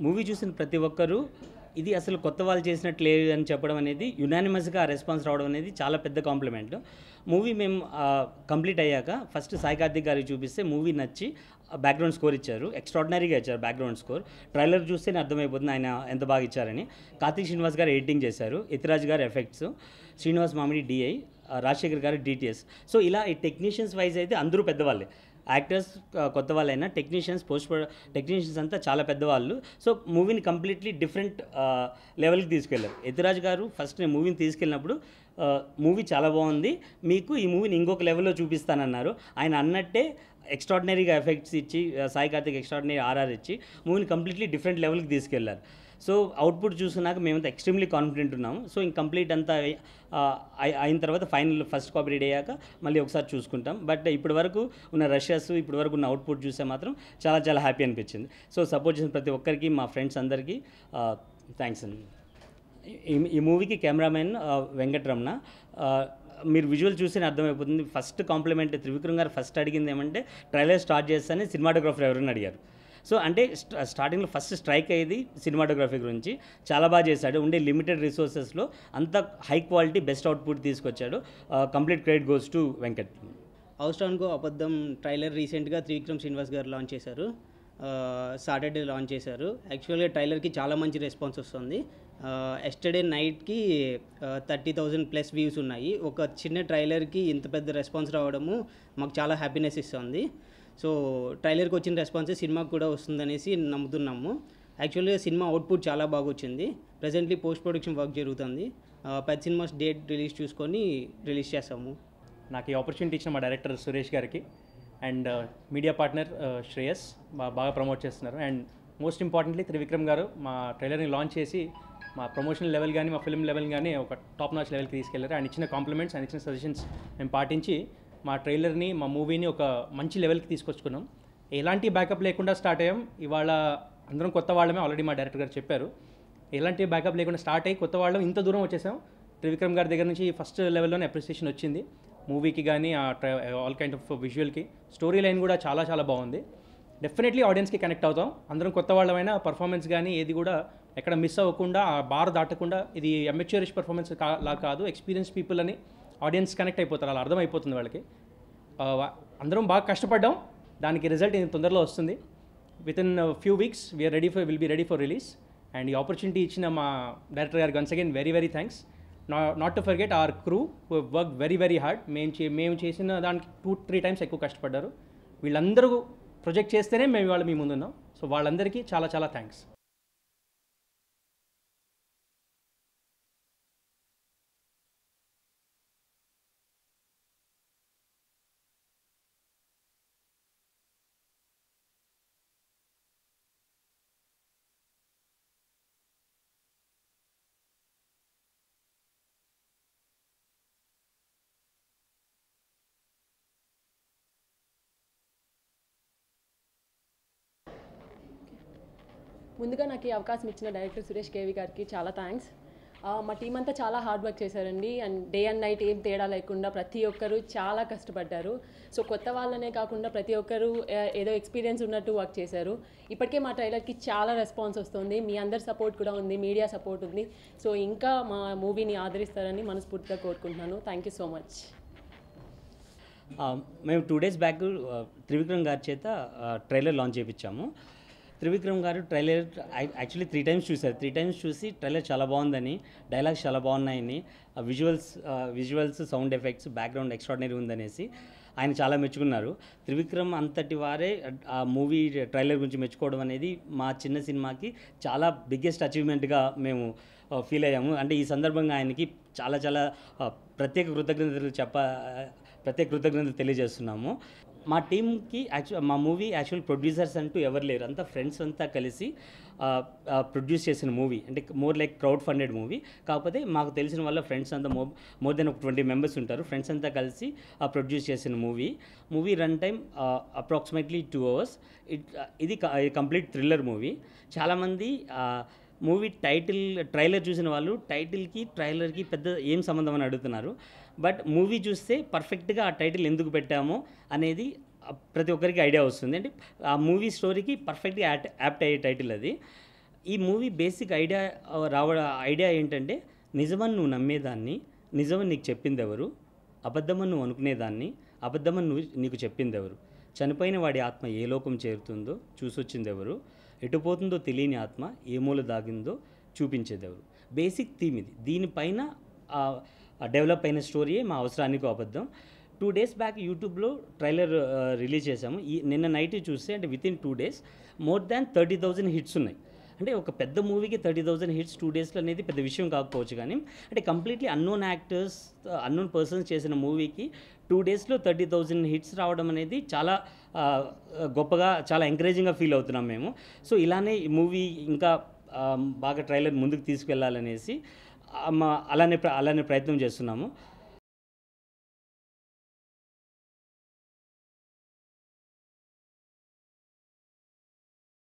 Movie చూసిన ప్రతి ఒక్కరూ ఇది అసలు కొత్త వాళ్ళు చేసినట్టు లేదు అని చెప్పడం అనేది యునానిమస్గా రెస్పాన్స్ రావడం అనేది చాలా పెద్ద కాంప్లిమెంట్. మూవీ మేము కంప్లీట్ అయ్యాక ఫస్ట్ సాయి కార్తిక్ గారికి చూపిస్తే మూవీ నచ్చి బ్యాక్గ్రౌండ్ స్కోర్ ఇచ్చారు. ఎక్స్ట్రాడినరీగా ఇచ్చారు బ్యాక్గ్రౌండ్ స్కోర్. ట్రైలర్ చూస్తేనే అర్థమైపోతుంది ఆయన ఎంత బాగా ఇచ్చారని. కార్తీక్ శ్రీనివాస్ గారు ఎడిటింగ్ చేశారు, యతిరాజ్ గారు ఎఫెక్ట్స్, శ్రీనివాస్ మామిడి డిఐ, రాజశేఖర్ గారు డిటిఎస్. సో ఇలా ఈ టెక్నీషియన్స్ వైజ్ అయితే అందరూ పెద్దవాళ్ళే. యాక్టర్స్ కొత్త వాళ్ళైనా టెక్నీషియన్స్ అంతా చాలా పెద్దవాళ్ళు. సో మూవీని కంప్లీట్లీ డిఫరెంట్ లెవెల్కి తీసుకెళ్ళారు. యతిరాజ్ గారు ఫస్ట్ నేను మూవీని తీసుకెళ్ళినప్పుడు మూవీ చాలా బాగుంది, మీకు ఈ మూవీని ఇంకొక లెవెల్లో చూపిస్తానన్నారు. ఆయన అన్నట్టే ఎక్స్ట్రాడినరీగా ఎఫెక్ట్స్ ఇచ్చి, సాయి కార్తిక్ ఎక్స్ట్రాడినరీ ఆర్ఆర్ ఇచ్చి మూవీని కంప్లీట్లీ డిఫరెంట్ లెవెల్కి తీసుకెళ్లారు. సో అవుట్పుట్ చూసినాక మేమంతా ఎక్స్ట్రీమ్లీ కాన్ఫిడెంట్ ఉన్నాము. సో ఇంక కంప్లీట్ అంతా అయిన తర్వాత ఫైనల్ ఫస్ట్ కాపీ రెడీ అయ్యాక మళ్ళీ ఒకసారి చూసుకుంటాం. బట్ ఇప్పటి వరకు ఉన్న రషెస్, ఇప్పటి వరకు ఉన్న అవుట్పుట్ చూస్తే మాత్రం చాలా చాలా హ్యాపీ అనిపించింది. సో సపోర్ట్ చేసిన ప్రతి ఒక్కరికి, మా ఫ్రెండ్స్ అందరికీ థ్యాంక్స్ అండి. ఈ మూవీకి కెమెరామెన్ వెంకటరమణ. మీరు విజువల్ చూసి అర్థమైపోతుంది. ఫస్ట్ కాంప్లిమెంట్ త్రివిక్రమ్ గారు ఫస్ట్ అడిగింది ఏమంటే ట్రైలర్ స్టార్ట్ చేస్తానే సినిమాటోగ్రఫర్ ఎవరైనా అడిగారు. సో అంటే స్టార్టింగ్లో ఫస్ట్ స్ట్రైక్ అయ్యేది సినిమాటోగ్రఫీ గురించి. చాలా బాగా చేశాడు. ఉండే లిమిటెడ్ రిసోర్సెస్లో అంత హై క్వాలిటీ బెస్ట్ అవుట్పుట్ తీసుకొచ్చాడు. Complete credit goes to Venkat. అవసరానికో అబద్ధం ట్రైలర్ రీసెంట్గా త్రివిక్రమ్ శ్రీనివాస్ గారు లాంచ్ చేశారు. సాటర్డే లాంచ్ చేశారు. యాక్చువల్గా ట్రైలర్కి చాలా మంచి రెస్పాన్స్ వస్తుంది. ఎస్టర్డే నైట్కి 30,000+ వ్యూస్ ఉన్నాయి. ఒక చిన్న ట్రైలర్కి ఇంత పెద్ద రెస్పాన్స్ రావడము మాకు చాలా హ్యాపీనెస్ ఇస్తుంది. సో ట్రైలర్కి వచ్చిన రెస్పాన్సే సినిమాకి కూడా వస్తుందనేసి నమ్ముతున్నాము. యాక్చువల్గా సినిమా అవుట్పుట్ చాలా బాగా వచ్చింది. ప్రజెంట్లీ పోస్ట్ ప్రొడక్షన్ వర్క్ జరుగుతుంది. పెద్ద సినిమాస్ డేట్ రిలీజ్ చూసుకొని రిలీజ్ చేస్తాము. నాకు ఈ ఆపర్చునిటీ ఇచ్చిన మా డైరెక్టర్ సురేష్ గారికి అండ్ మీడియా పార్ట్నర్ శ్రేయస్ బాగా ప్రమోట్ చేస్తున్నారు. అండ్ మోస్ట్ ఇంపార్టెంట్లీ త్రివిక్రమ్ గారు మా ట్రైలర్ని లాంచ్ చేసి మా ప్రమోషన్ లెవెల్ కానీ మా ఫిల్మ్ లెవెల్ కానీ ఒక టాప్ నాచ్ లెవెల్కి తీసుకెళ్లారు. ఆయన ఇచ్చిన కాంప్లిమెంట్స్, ఆయన ఇచ్చిన సజెషన్స్ మేము పాటించి మా ట్రైలర్ని, మా మూవీని ఒక మంచి లెవెల్కి తీసుకొచ్చుకున్నాం. ఎలాంటి బ్యాకప్ లేకుండా స్టార్ట్ అయ్యాం. ఇవాళ అందరం కొత్త వాళ్ళమే, ఆల్రెడీ మా డైరెక్టర్ గారు చెప్పారు. ఎలాంటి బ్యాకప్ లేకుండా స్టార్ట్ అయ్యి కొత్త వాళ్ళం ఇంత దూరం వచ్చేసాం. త్రివిక్రమ్ గారి దగ్గర నుంచి ఫస్ట్ లెవెల్లోనే అప్రిసియేషన్ వచ్చింది మూవీకి కానీ, ఆల్ కైండ్ ఆఫ్ విజువల్కి. స్టోరీ లైన్ కూడా చాలా చాలా బాగుంది. డెఫినెట్లీ ఆడియన్స్కి కనెక్ట్ అవుతాం. అందరం కొత్త వాళ్ళమైనా పర్ఫార్మెన్స్ కానీ ఏది కూడా ఎక్కడ మిస్ అవ్వకుండా, ఆ బార్ దాటకుండా, ఇది అమెచ్యూరిష్ పర్ఫార్మెన్స్ లా కాదు, ఎక్స్పీరియన్స్ పీపుల్ అని ఆడియన్స్ కనెక్ట్ అయిపోతారు. అలా అర్థమైపోతుంది వాళ్ళకి. అందరం బాగా కష్టపడ్డాం. దానికి రిజల్ట్ తొందరలో వస్తుంది. Within few weeks will be ready for release. And ఈ ఆపర్చునిటీ ఇచ్చిన మా డైరెక్టర్ గారికి once again very very thanks. Not to forget our crew who work very very hard. మేము చేసిన దానికి 2-3 టైమ్స్ ఎక్కువ కష్టపడ్డారు. వీళ్ళందరూ ప్రొజెక్ట్ చేస్తేనే మేము ఇవాళ మీ ముందున్నాం. సో వాళ్ళందరికీ చాలా చాలా థ్యాంక్స్. ముందుగా నాకు ఈ అవకాశం ఇచ్చిన డైరెక్టర్ సురేష్ కేవి గారికి చాలా థ్యాంక్స్. మా టీం అంతా చాలా హార్డ్ వర్క్ చేశారండి. అండ్ డే అండ్ నైట్ ఏం తేడా లేకుండా ప్రతి ఒక్కరు చాలా కష్టపడ్డారు. సో కొత్త వాళ్ళనే కాకుండా ప్రతి ఒక్కరు ఏదో ఎక్స్పీరియన్స్ ఉన్నట్టు వర్క్ చేశారు. ఇప్పటికే మా ట్రైలర్కి చాలా రెస్పాన్స్ వస్తుంది. మీ అందరి సపోర్ట్ కూడా ఉంది, మీడియా సపోర్ట్ ఉంది. సో ఇంకా మా మూవీని ఆదరిస్తారని మనస్ఫూర్తిగా కోరుకుంటున్నాను. Thank you so much. మేము 2 days బ్యాక్ త్రివిక్రమ్ గారి చేత ట్రైలర్ లాంచ్ చేయించాము. త్రివిక్రమ్ గారు ట్రైలర్ యాక్చువల్లీ 3 times చూశారు. 3 times చూసి ట్రైలర్ చాలా బాగుందని, డైలాగ్స్ చాలా బాగున్నాయని, visuals, sound effects, background extraordinary ఉందనేసి ఆయన చాలా మెచ్చుకున్నారు. త్రివిక్రమ్ అంతటి వారే ఆ మూవీ ట్రైలర్ గురించి మెచ్చుకోవడం అనేది మా చిన్న సినిమాకి చాలా బిగ్గెస్ట్ అచీవ్మెంట్గా మేము ఫీల్ అయ్యాము. అంటే ఈ సందర్భంగా ఆయనకి చాలా చాలా ప్రత్యేక కృతజ్ఞతలు తెలియజేస్తున్నాము. మా టీంకి మా మూవీ యాక్చువల్ ప్రొడ్యూసర్స్ అంటూ ఎవరు లేరు. అంతా ఫ్రెండ్స్ అంతా కలిసి ప్రొడ్యూస్ చేసిన మూవీ. అంటే more like crowd funded movie. కాకపోతే మాకు తెలిసిన వాళ్ళ ఫ్రెండ్స్ అంతా మోర్ దెన్ 20 members ఉంటారు. ఫ్రెండ్స్ అంతా కలిసి ప్రొడ్యూస్ చేసిన movie run time approximately 2 hours. ఇది కంప్లీట్ థ్రిల్లర్ మూవీ. చాలామంది మూవీ ట్రైలర్ చూసిన వాళ్ళు టైటిల్కి ట్రైలర్కి పెద్ద ఏం సంబంధం అని అడుగుతున్నారు. బట్ మూవీ చూస్తే పర్ఫెక్ట్గా ఆ టైటిల్ ఎందుకు పెట్టామో అనేది ప్రతి ఒక్కరికి ఐడియా వస్తుంది. అంటే ఆ మూవీ స్టోరీకి పర్ఫెక్ట్గా యాప్ట్ అయ్యే టైటిల్ అది. ఈ మూవీ బేసిక్ ఐడియా ఏంటంటే, నిజమని నువ్వు నమ్మేదాన్ని, నిజమని నీకు చెప్పింది ఎవరు, అబద్ధమని నువ్వు అనుకునేదాన్ని, అబద్ధమని నీకు చెప్పింది ఎవరు, చనిపోయిన వాడి ఆత్మ ఏ లోకం చేరుతుందో చూసొచ్చింది ఎవరు, ఎటుపోతుందో తెలియని ఆత్మ ఏ మూల దాగిందో చూపించేది ఎవరు. బేసిక్ థీమ్ ఇది. దీనిపైన డెవలప్ అయిన స్టోరీయే మా అవసరానికి అబద్ధం. 2 days బ్యాక్ యూట్యూబ్లో ట్రైలర్ రిలీజ్ చేశాము. నిన్న నైట్ చూస్తే అంటే within 2 days more than 30,000 hits ఉన్నాయి. అంటే ఒక పెద్ద మూవీకి 30,000 హిట్స్ 2 daysలో అనేది పెద్ద విషయం కాకపోవచ్చు, కానీ అంటే completely unknown actors, unknown persons చేసిన మూవీకి 2 daysలో 30,000 హిట్స్ రావడం అనేది చాలా గొప్పగా, చాలా ఎంకరేజింగ్గా ఫీల్ అవుతున్నాం మేము. సో ఇలానే ఈ మూవీ ఇంకా బాగా ట్రైలర్ ముందుకు తీసుకెళ్లాలనేసి అలానే ప్రయత్నం చేస్తున్నాము.